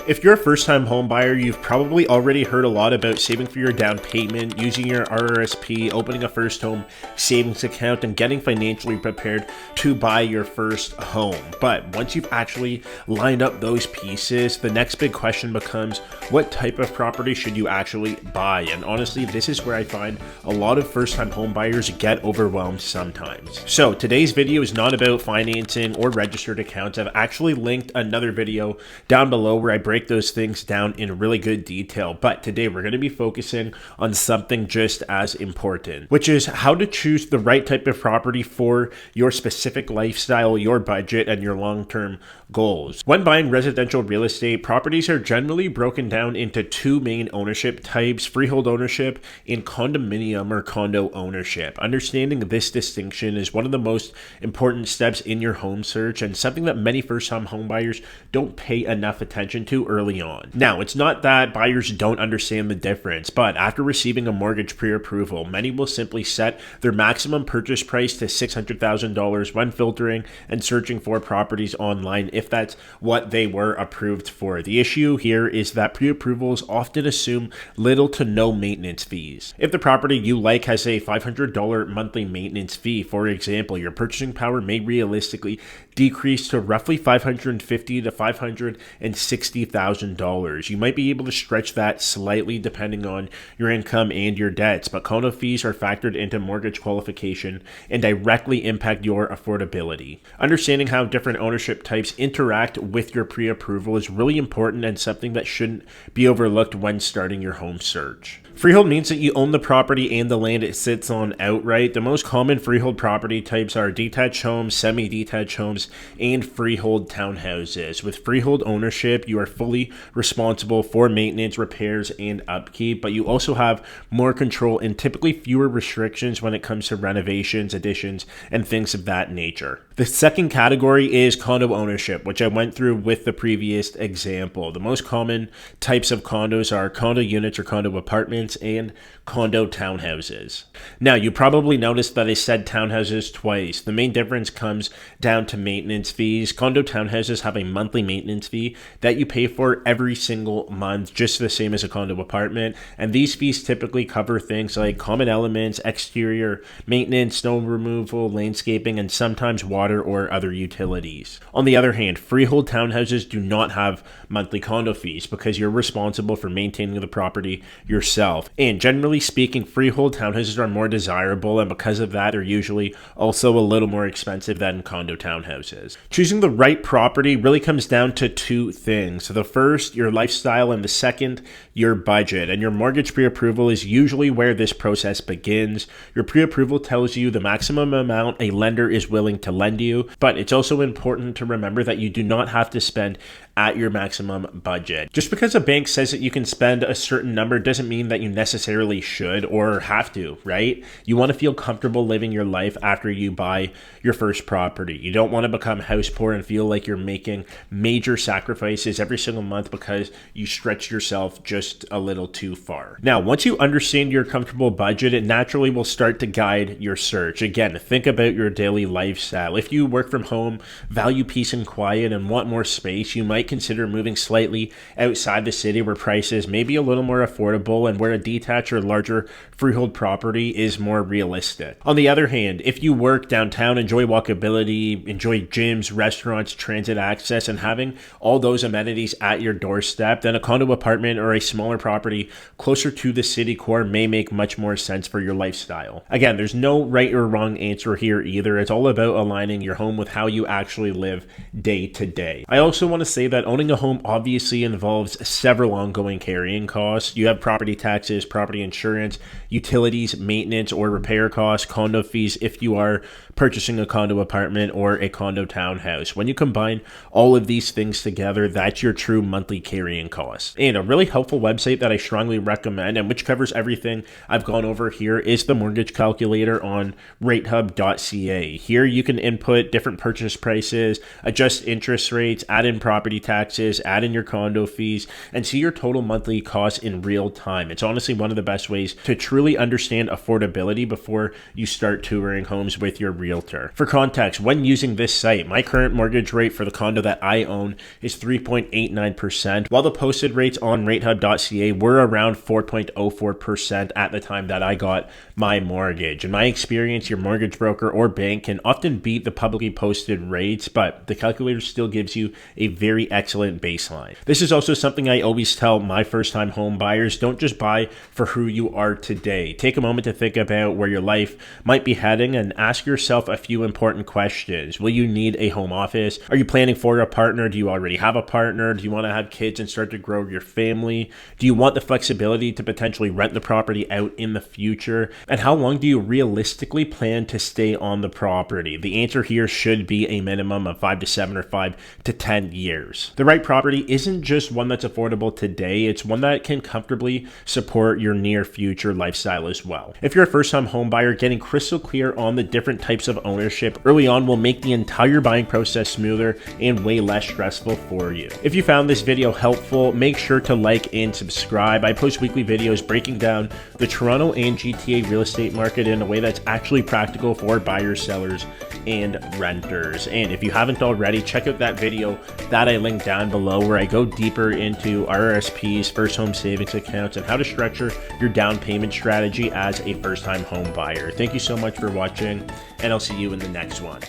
If you're a first-time home buyer, you've probably already heard a lot about saving for your down payment, using your RRSP, opening a first home savings account, and getting financially prepared to buy your first home. But once you've actually lined up those pieces, the next big question becomes, what type of property should you actually buy? And honestly, this is where I find a lot of first-time home buyers get overwhelmed sometimes. So today's video is not about financing or registered accounts. I've actually linked another video down below where I break those things down in really good detail, but today we're going to be focusing on something just as important, which is how to choose the right type of property for your specific lifestyle, your budget, and your long-term goals. When buying residential real estate, properties are generally broken down into two main ownership types: freehold ownership and condominium or condo ownership. Understanding this distinction is one of the most important steps in your home search, and something that many first-time home buyers don't pay enough attention to early on. Now, it's not that buyers don't understand the difference, but after receiving a mortgage pre-approval, many will simply set their maximum purchase price to $600,000 when filtering and searching for properties online if that's what they were approved for. The issue here is that pre-approvals often assume little to no maintenance fees. If the property you like has a $500 monthly maintenance fee, for example, your purchasing power may realistically decrease to roughly $550,000 to $560,000. You might be able to stretch that slightly depending on your income and your debts, but condo fees are factored into mortgage qualification and directly impact your affordability. Understanding how different ownership types interact with your pre-approval is really important and something that shouldn't be overlooked when starting your home search. Freehold means that you own the property and the land it sits on outright. The most common freehold property types are detached homes, semi-detached homes, and freehold townhouses. With freehold ownership, you are fully responsible for maintenance, repairs, and upkeep, but you also have more control and typically fewer restrictions when it comes to renovations, additions, and things of that nature. The second category is condo ownership, which I went through with the previous example. The most common types of condos are condo units or condo apartments and condo townhouses. Now, you probably noticed that I said townhouses twice. The main difference comes down to maintenance fees. Condo townhouses have a monthly maintenance fee that you pay for every single month, just the same as a condo apartment. And these fees typically cover things like common elements, exterior maintenance, snow removal, landscaping, and sometimes water or other utilities. On the other hand, freehold townhouses do not have monthly condo fees because you're responsible for maintaining the property yourself. And generally speaking, freehold townhouses are more desirable, and because of that, they're usually also a little more expensive than condo townhouses. Choosing the right property really comes down to two things. So the first, your lifestyle, and the second, your budget. And your mortgage pre-approval is usually where this process begins. Your pre-approval tells you the maximum amount a lender is willing to lend you, but it's also important to remember that you do not have to spend at your maximum budget. Just because a bank says that you can spend a certain number doesn't mean that you necessarily should or have to, right? You want to feel comfortable living your life after you buy your first property. You don't want to become house poor and feel like you're making major sacrifices every single month because you stretched yourself just a little too far. Now, once you understand your comfortable budget, it naturally will start to guide your search. Again, think about your daily lifestyle. If you work from home, value peace and quiet, and want more space, you might consider moving slightly outside the city where prices may be a little more affordable and where a detached or larger freehold property is more realistic. On the other hand, if you work downtown, enjoy walkability, enjoy gyms, restaurants, transit access, and having all those amenities at your doorstep, then a condo apartment or a smaller property closer to the city core may make much more sense for your lifestyle. Again, there's no right or wrong answer here either. It's all about aligning your home with how you actually live day to day. I also want to say that owning a home obviously involves several ongoing carrying costs. You have property taxes, property insurance, utilities, maintenance or repair costs, condo fees if you are purchasing a condo apartment or a condo townhouse. When you combine all of these things together, that's your true monthly carrying cost. And a really helpful website that I strongly recommend and which covers everything I've gone over here is the mortgage calculator on ratehub.ca. Here you can input different purchase prices, adjust interest rates, add in property taxes, add in your condo fees, and see your total monthly costs in real time. It's honestly one of the best ways to truly understand affordability before you start touring homes with your realtor. For context, when using this site. My current mortgage rate for the condo that I own is 3.89%, while the posted rates on ratehub.ca were around 4.04% at the time that I got my mortgage. In my experience, your mortgage broker or bank can often beat the publicly posted rates, but the calculator still gives you a very excellent baseline. This is also something I always tell my first-time home buyers: don't just buy for who you are today. Take a moment to think about where your life might be heading and ask yourself a few important questions. Will you need a home office? Are you planning for a partner? Do you already have a partner? Do you want to have kids and start to grow your family? Do you want the flexibility to potentially rent the property out in the future? And how long do you realistically plan to stay on the property? The answer here should be a minimum of 5 to 7 or 5 to 10 years. The right property isn't just one that's affordable today, it's one that can comfortably support your near future lifestyle as well. If you're a first-time home buyer, getting crystal clear on the different types of ownership early on will make the entire buying process smoother and way less stressful for you. If you found this video helpful, make sure to like and subscribe. I post weekly videos breaking down the Toronto and GTA real estate market in a way that's actually practical for buyers, sellers, and renters. And if you haven't already, check out that video that I linked down below where I go deeper into RRSPs, first home savings accounts, and how to structure your down payment strategy as a first-time home buyer. Thank you so much for watching, and I'll see you in the next one.